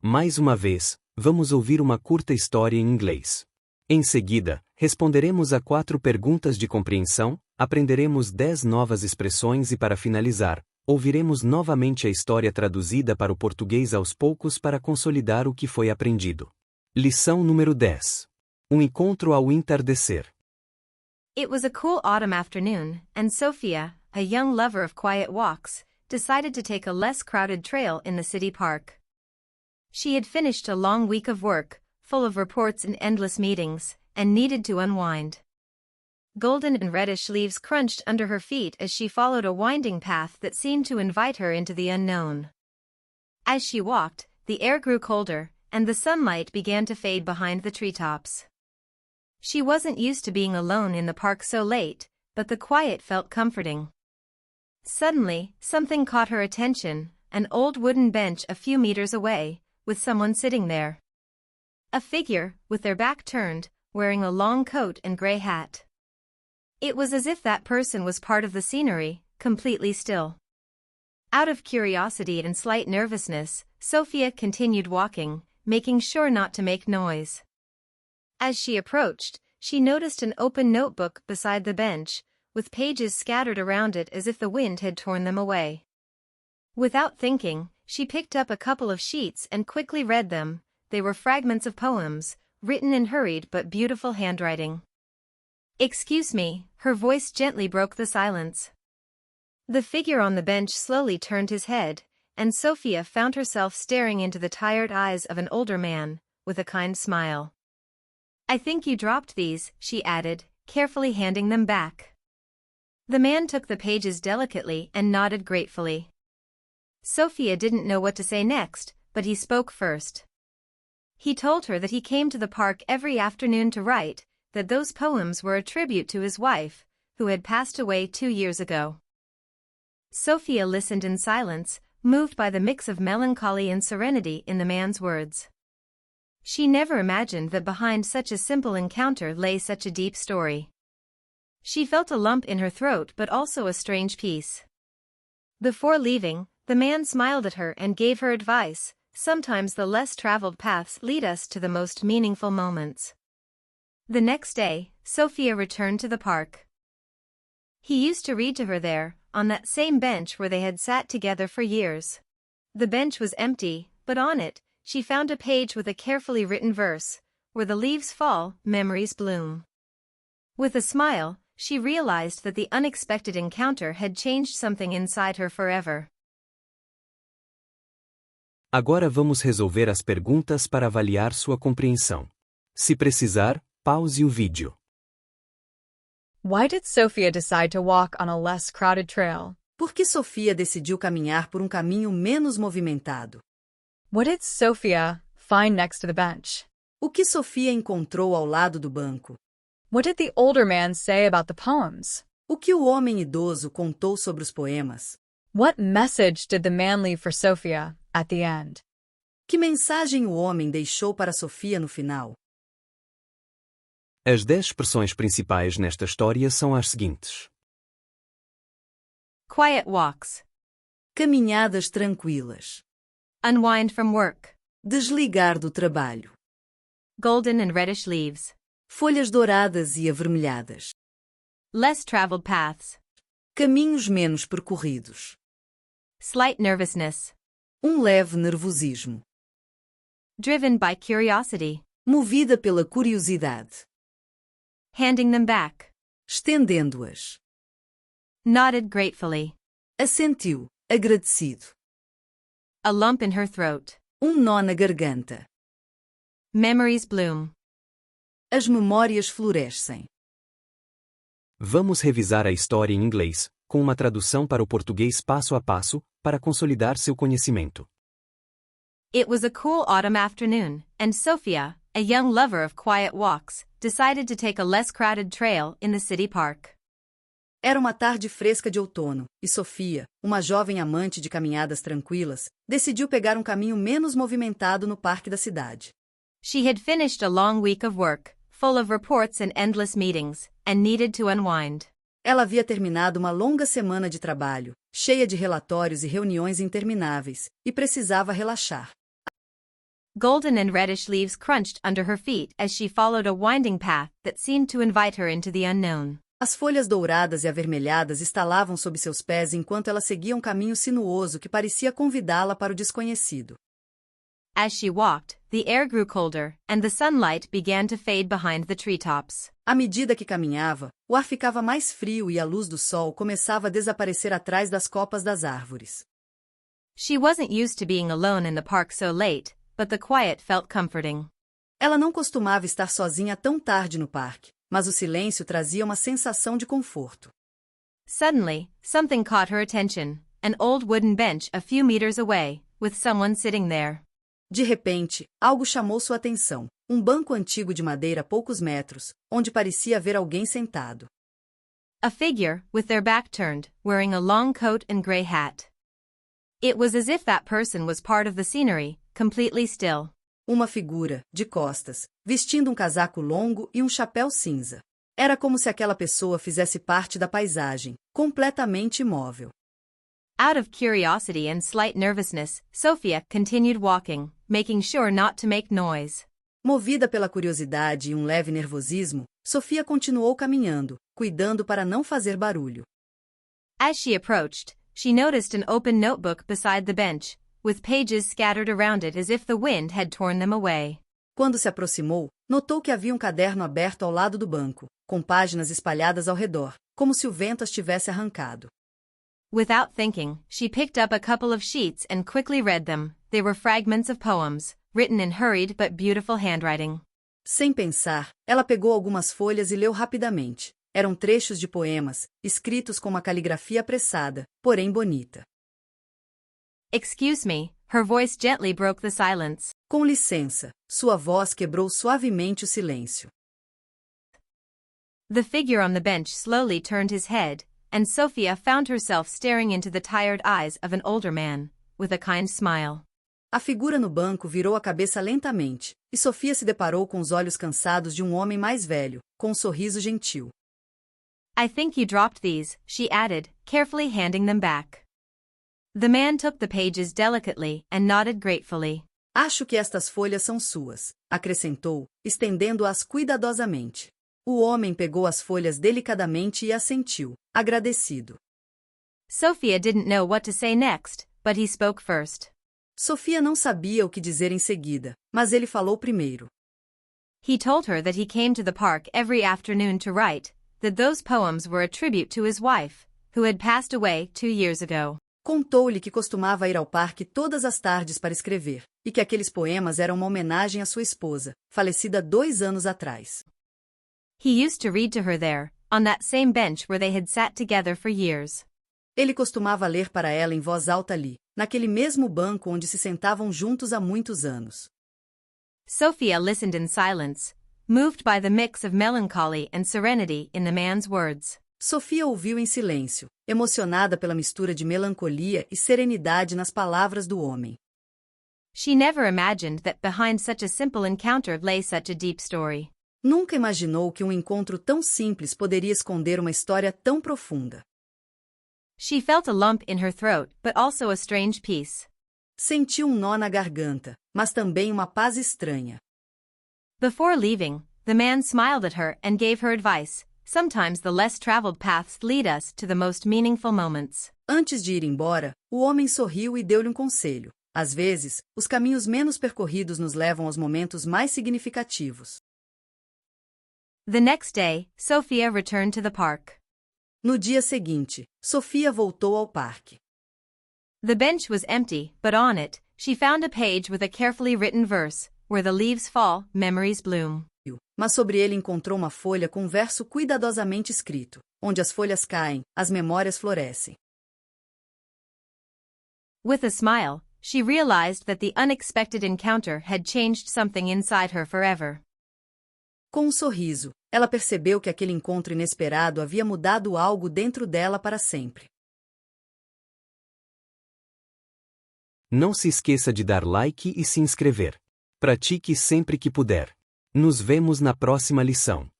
Mais uma vez, vamos ouvir uma curta história em inglês. Em seguida, responderemos a 4 perguntas de compreensão, aprenderemos 10 novas expressões e para finalizar, ouviremos novamente a história traduzida para o português aos poucos para consolidar o que foi aprendido. Lição número 10. Um encontro ao entardecer. It was a cool autumn afternoon, and Sophia, a young lover of quiet walks, decided to take a less crowded trail in the city park. She had finished a long week of work, full of reports and endless meetings, and needed to unwind. Golden and reddish leaves crunched under her feet as she followed a winding path that seemed to invite her into the unknown. As she walked, the air grew colder, and the sunlight began to fade behind the treetops. She wasn't used to being alone in the park so late, but the quiet felt comforting. Suddenly, something caught her attention, an old wooden bench a few meters away, with someone sitting there. A figure, with their back turned, wearing a long coat and gray hat. It was as if that person was part of the scenery, completely still. Out of curiosity and slight nervousness, Sophia continued walking, making sure not to make noise. As she approached, she noticed an open notebook beside the bench, with pages scattered around it as if the wind had torn them away. Without thinking, she picked up a couple of sheets and quickly read them. They were fragments of poems, written in hurried but beautiful handwriting. "Excuse me," her voice gently broke the silence. The figure on the bench slowly turned his head, and Sophia found herself staring into the tired eyes of an older man, with a kind smile. "I think you dropped these," she added, carefully handing them back. The man took the pages delicately and nodded gratefully. Sophia didn't know what to say next, but he spoke first. He told her that he came to the park every afternoon to write, that those poems were a tribute to his wife, who had passed away 2 years ago. Sophia listened in silence, moved by the mix of melancholy and serenity in the man's words. She never imagined that behind such a simple encounter lay such a deep story. She felt a lump in her throat but also a strange peace. Before leaving, the man smiled at her and gave her advice. Sometimes the less traveled paths lead us to the most meaningful moments. The next day, Sophia returned to the park. He used to read to her there, on that same bench where they had sat together for years. The bench was empty, but on it, she found a page with a carefully written verse, "Where the leaves fall, memories bloom." With a smile, she realized that the unexpected encounter had changed something inside her forever. Agora vamos resolver as perguntas para avaliar sua compreensão. Se precisar, pause o vídeo. Why did Sophia decide to walk on a less crowded trail? Por que Sofia decidiu caminhar por um caminho menos movimentado? What did Sophia find next to the bench? O que Sofia encontrou ao lado do banco? What did the older man say about the poems? O que o homem idoso contou sobre os poemas? What message did the man leave for Sophia at the end? Que mensagem o homem deixou para Sofia no final? As 10 expressões principais nesta história são as seguintes. Quiet walks. Caminhadas tranquilas. Unwind from work. Desligar do trabalho. Golden and reddish leaves. Folhas douradas e avermelhadas. Less traveled paths. Caminhos menos percorridos. Slight nervousness. Leve nervosismo. Driven by curiosity. Movida pela curiosidade. Handing them back. Estendendo-as. Nodded gratefully. Assentiu, agradecido. A lump in her throat. Nó na garganta. Memories bloom. As memórias florescem. Vamos revisar a história em inglês, com uma tradução para o português passo a passo, para consolidar seu conhecimento. It was a cool autumn afternoon, and Sophia, a young lover of quiet walks, decided to take a less crowded trail in the city park. Era uma tarde fresca de outono, e Sofia, uma jovem amante de caminhadas tranquilas, decidiu pegar um caminho menos movimentado no parque da cidade. She had finished a long week of work, full of reports and endless meetings, and needed to unwind. Ela havia terminado uma longa semana de trabalho, cheia de relatórios e reuniões intermináveis, e precisava relaxar. Golden and reddish leaves crunched under her feet as she followed a winding path that seemed to invite her into the unknown. As folhas douradas e avermelhadas estalavam sob seus pés enquanto ela seguia um caminho sinuoso que parecia convidá-la para o desconhecido. As she walked, the air grew colder, and the sunlight began to fade behind the treetops. À medida que caminhava, o ar ficava mais frio e a luz do sol começava a desaparecer atrás das copas das árvores. She wasn't used to being alone in the park so late, but the quiet felt comforting. Ela não costumava estar sozinha tão tarde no parque, mas o silêncio trazia uma sensação de conforto. Suddenly, something caught her attention, an old wooden bench a few meters away, with someone sitting there. De repente, algo chamou sua atenção. Um banco antigo de madeira a poucos metros, onde parecia haver alguém sentado. A figure, with their back turned, wearing a long coat and gray hat. It was as if that person was part of the scenery, completely still. Uma figura, de costas, vestindo um casaco longo e um chapéu cinza. Era como se aquela pessoa fizesse parte da paisagem, completamente imóvel. Out of curiosity and slight nervousness, Sophia continued walking, making sure not to make noise. Movida pela curiosidade e um leve nervosismo, Sofia continuou caminhando, cuidando para não fazer barulho. As she approached, she noticed an open notebook beside the bench, with pages scattered around it as if the wind had torn them away. Quando se aproximou, notou que havia um caderno aberto ao lado do banco, com páginas espalhadas ao redor, como se o vento as tivesse arrancado. Without thinking, she picked up a couple of sheets and quickly read them. They were fragments of poems, written in hurried but beautiful handwriting. Sem pensar, ela pegou algumas folhas e leu rapidamente. Eram trechos de poemas, escritos com uma caligrafia apressada, porém bonita. Excuse me, her voice gently broke the silence. Com licença, sua voz quebrou suavemente o silêncio. The figure on the bench slowly turned his head, and Sophia found herself staring into the tired eyes of an older man, with a kind smile. A figura no banco virou a cabeça lentamente, e Sofia se deparou com os olhos cansados de um homem mais velho, com um sorriso gentil. I think you dropped these, she added, carefully handing them back. The man took the pages delicately and nodded gratefully. Acho que estas folhas são suas, acrescentou, estendendo-as cuidadosamente. O homem pegou as folhas delicadamente e assentiu, agradecido. Sophia didn't know what to say next, but he spoke first. Sofia não sabia o que dizer em seguida, mas ele falou primeiro. He told her that he came to the park every afternoon to write, that those poems were a tribute to his wife, who had passed away 2 years ago. Contou-lhe que costumava ir ao parque todas as tardes para escrever, e que aqueles poemas eram uma homenagem à sua esposa, falecida 2 anos atrás. He used to read to her there, on that same bench where they had sat together for years. Ele costumava ler para ela em voz alta ali, naquele mesmo banco onde se sentavam juntos há muitos anos. Sophia listened in silence, moved by the mix of melancholy and serenity in the man's words. Sofia ouviu em silêncio, emocionada pela mistura de melancolia e serenidade nas palavras do homem. She never imagined that behind such a simple encounter lay such a deep story. Nunca imaginou que um encontro tão simples poderia esconder uma história tão profunda. She felt a lump in her throat, but also a strange peace. Sentiu um nó na garganta, mas também uma paz estranha. Before leaving, the man smiled at her and gave her advice. Sometimes the less traveled paths lead us to the most meaningful moments. Antes de ir embora, o homem sorriu e deu-lhe um conselho. Às vezes, os caminhos menos percorridos nos levam aos momentos mais significativos. The next day, Sophia returned to the park. No dia seguinte, Sofia voltou ao parque. The bench was empty, but on it, she found a page with a carefully written verse, "Where the leaves fall, memories bloom." Mas sobre ele encontrou uma folha com um verso cuidadosamente escrito: onde as folhas caem, as memórias florescem. With a smile, she realized that the unexpected encounter had changed something inside her forever. Com um sorriso, ela percebeu que aquele encontro inesperado havia mudado algo dentro dela para sempre. Não se esqueça de dar like e se inscrever. Pratique sempre que puder. Nos vemos na próxima lição.